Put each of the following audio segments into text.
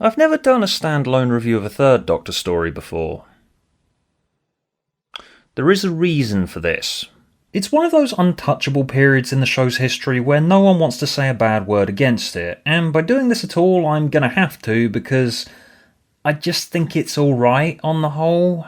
I've never done a standalone review of a Third Doctor story before. There is a reason for this. It's one of those untouchable periods in the show's history where no one wants to say a bad word against it, and by doing this at all I'm gonna have to because I just think it's alright on the whole.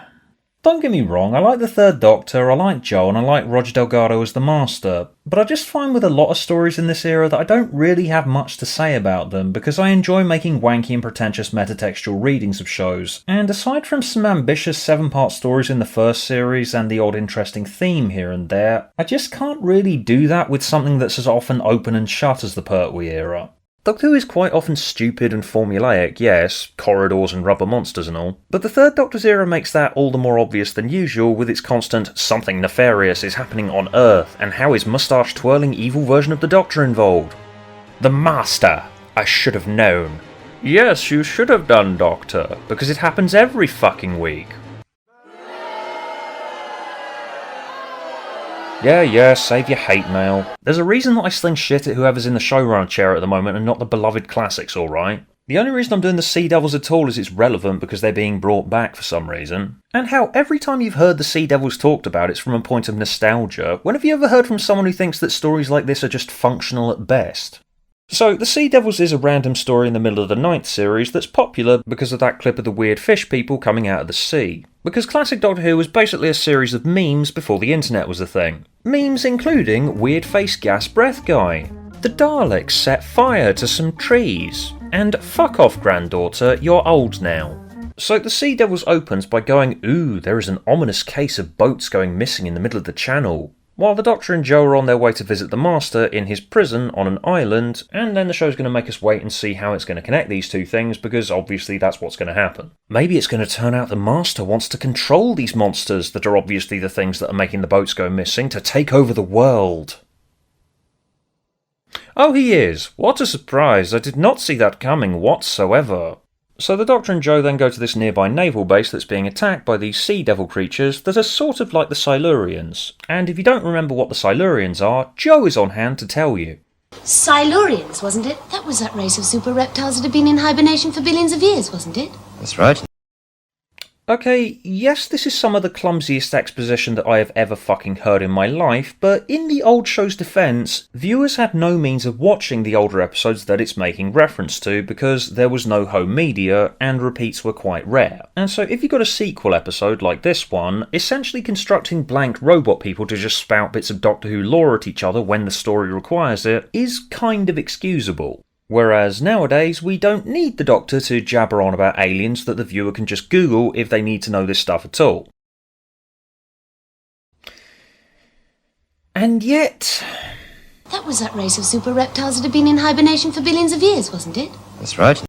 Don't get me wrong, I like the Third Doctor, I like Joe, and I like Roger Delgado as the Master, but I just find with a lot of stories in this era that I don't really have much to say about them because I enjoy making wanky and pretentious metatextual readings of shows, and aside from some ambitious 7-part stories in the first series and the odd interesting theme here and there, I just can't really do that with something that's as often open and shut as the Pertwee era. Doctor Who is quite often stupid and formulaic, yes, corridors and rubber monsters and all, but the Third Doctor's era makes that all the more obvious than usual with its constant something nefarious is happening on Earth and how is moustache-twirling evil version of the Doctor involved? The Master! I should have known. Yes, you should have done, Doctor, because it happens every fucking week. Yeah, save your hate mail. There's a reason that I sling shit at whoever's in the showrunner chair at the moment and not the beloved classics, alright? The only reason I'm doing the Sea Devils at all is it's relevant because they're being brought back for some reason. And how every time you've heard the Sea Devils talked about it's from a point of nostalgia. When have you ever heard from someone who thinks that stories like this are just functional at best? So, The Sea Devils is a random story in the middle of the 9th series that's popular because of that clip of the weird fish people coming out of the sea. Because classic Doctor Who was basically a series of memes before the internet was a thing. Memes including Weird Face Gas Breath Guy, the Daleks set fire to some trees, and fuck off granddaughter, you're old now. So the Sea Devils opens by going, ooh, there is an ominous case of boats going missing in the middle of the channel, while the Doctor and Joe are on their way to visit the Master in his prison on an island, and then the show's going to make us wait and see how it's going to connect these two things, because obviously that's what's going to happen. Maybe it's going to turn out the Master wants to control these monsters that are obviously the things that are making the boats go missing to take over the world. Oh, he is. What a surprise. I did not see that coming whatsoever. So the Doctor and Joe then go to this nearby naval base that's being attacked by these sea devil creatures that are sort of like the Silurians. And if you don't remember what the Silurians are, Joe is on hand to tell you. Silurians, wasn't it? That was that race of super reptiles that have been in hibernation for billions of years, wasn't it? That's right. Okay, yes, this is some of the clumsiest exposition that I have ever fucking heard in my life, but in the old show's defence, viewers had no means of watching the older episodes that it's making reference to because there was no home media and repeats were quite rare. And so if you got a sequel episode like this one, essentially constructing blank robot people to just spout bits of Doctor Who lore at each other when the story requires it is kind of excusable. Whereas nowadays, we don't need the Doctor to jabber on about aliens that the viewer can just Google if they need to know this stuff at all. And yet... That was that race of super reptiles that have been in hibernation for billions of years, wasn't it? That's right.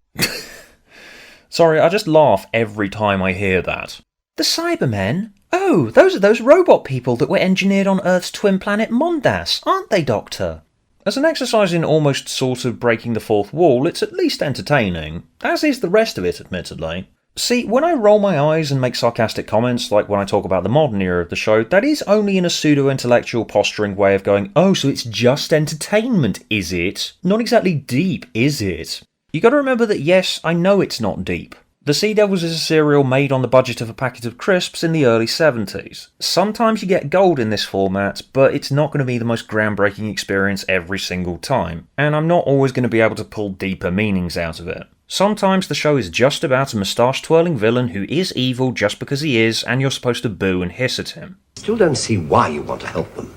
Sorry, I just laugh every time I hear that. The Cybermen? Oh, those are those robot people that were engineered on Earth's twin planet Mondas, aren't they, Doctor? As an exercise in almost sort of breaking the fourth wall, it's at least entertaining, as is the rest of it, admittedly. See, when I roll my eyes and make sarcastic comments, like when I talk about the modern era of the show, that is only in a pseudo-intellectual posturing way of going, oh, so it's just entertainment, is it? Not exactly deep, is it? You gotta remember that yes, I know it's not deep. The Sea Devils is a serial made on the budget of a packet of crisps in the early 70s. Sometimes you get gold in this format, but it's not going to be the most groundbreaking experience every single time, and I'm not always going to be able to pull deeper meanings out of it. Sometimes the show is just about a moustache-twirling villain who is evil just because he is, and you're supposed to boo and hiss at him. Still don't see why you want to help them.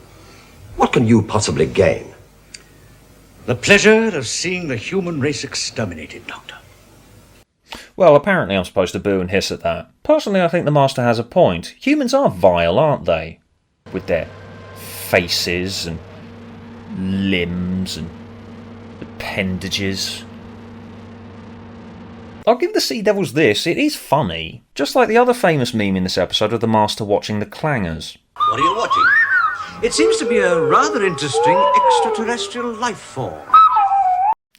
What can you possibly gain? The pleasure of seeing the human race exterminated, Doctor. Well, apparently I'm supposed to boo and hiss at that. Personally, I think the Master has a point. Humans are vile, aren't they? With their faces and limbs and appendages. I'll give the Sea Devils this, it is funny. Just like the other famous meme in this episode of the Master watching the clangers. What are you watching? It seems to be a rather interesting extraterrestrial life form.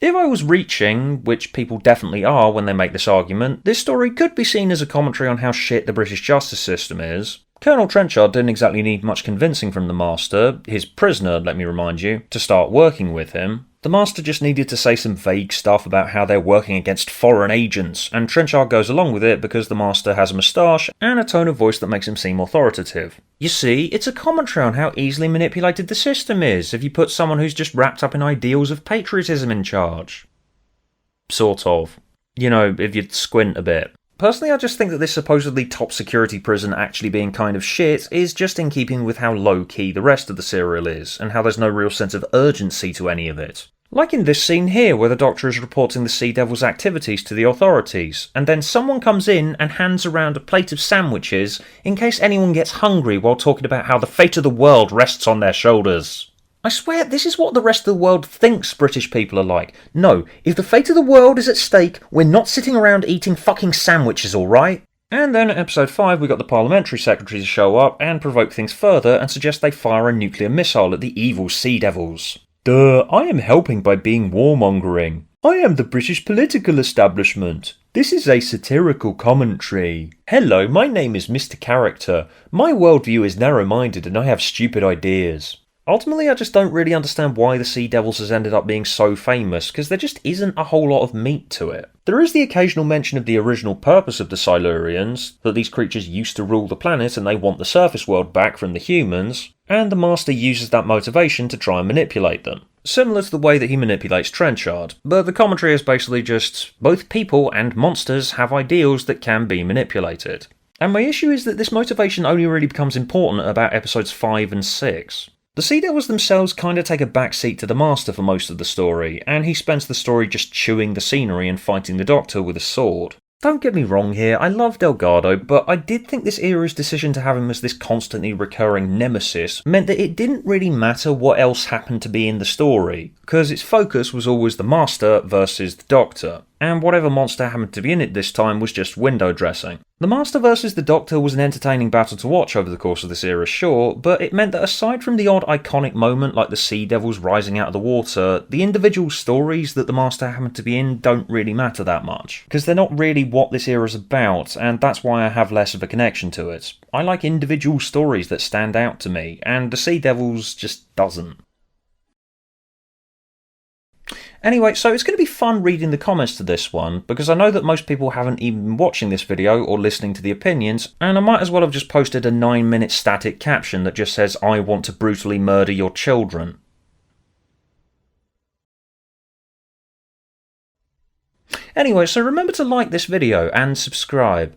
If I was reaching, which people definitely are when they make this argument, this story could be seen as a commentary on how shit the British justice system is. Colonel Trenchard didn't exactly need much convincing from the Master, his prisoner, let me remind you, to start working with him. The Master just needed to say some vague stuff about how they're working against foreign agents, and Trenchard goes along with it because the Master has a moustache and a tone of voice that makes him seem authoritative. You see, it's a commentary on how easily manipulated the system is if you put someone who's just wrapped up in ideals of patriotism in charge. Sort of. You know, if you squint a bit. Personally, I just think that this supposedly top security prison actually being kind of shit is just in keeping with how low-key the rest of the serial is, and how there's no real sense of urgency to any of it. Like in this scene here, where the Doctor is reporting the Sea Devil's activities to the authorities, and then someone comes in and hands around a plate of sandwiches in case anyone gets hungry while talking about how the fate of the world rests on their shoulders. I swear, this is what the rest of the world thinks British people are like. No, if the fate of the world is at stake, we're not sitting around eating fucking sandwiches, alright? And then at episode 5 we got the parliamentary secretary to show up and provoke things further and suggest they fire a nuclear missile at the evil Sea Devils. Duh, I am helping by being warmongering. I am the British political establishment. This is a satirical commentary. Hello, my name is Mr. Character. My worldview is narrow-minded and I have stupid ideas. Ultimately, I just don't really understand why the Sea Devils has ended up being so famous, because there just isn't a whole lot of meat to it. There is the occasional mention of the original purpose of the Silurians, that these creatures used to rule the planet and they want the surface world back from the humans, and the Master uses that motivation to try and manipulate them. Similar to the way that he manipulates Trenchard, but the commentary is basically just, both people and monsters have ideals that can be manipulated. And my issue is that this motivation only really becomes important at about episodes 5 and 6. The Sea Devils themselves kind of take a backseat to the Master for most of the story, and he spends the story just chewing the scenery and fighting the Doctor with a sword. Don't get me wrong here, I love Delgado, but I did think this era's decision to have him as this constantly recurring nemesis meant that it didn't really matter what else happened to be in the story, because its focus was always the Master versus the Doctor, and whatever monster happened to be in it this time was just window dressing. The Master versus the Doctor was an entertaining battle to watch over the course of this era, sure, but it meant that aside from the odd iconic moment like the Sea Devils rising out of the water, the individual stories that the Master happened to be in don't really matter that much, because they're not really what this era's about, and that's why I have less of a connection to it. I like individual stories that stand out to me, and the Sea Devils just doesn't. Anyway, so it's going to be fun reading the comments to this one, because I know that most people haven't even been watching this video or listening to the opinions, and I might as well have just posted a 9-minute static caption that just says, "I want to brutally murder your children." Anyway, so remember to like this video and subscribe.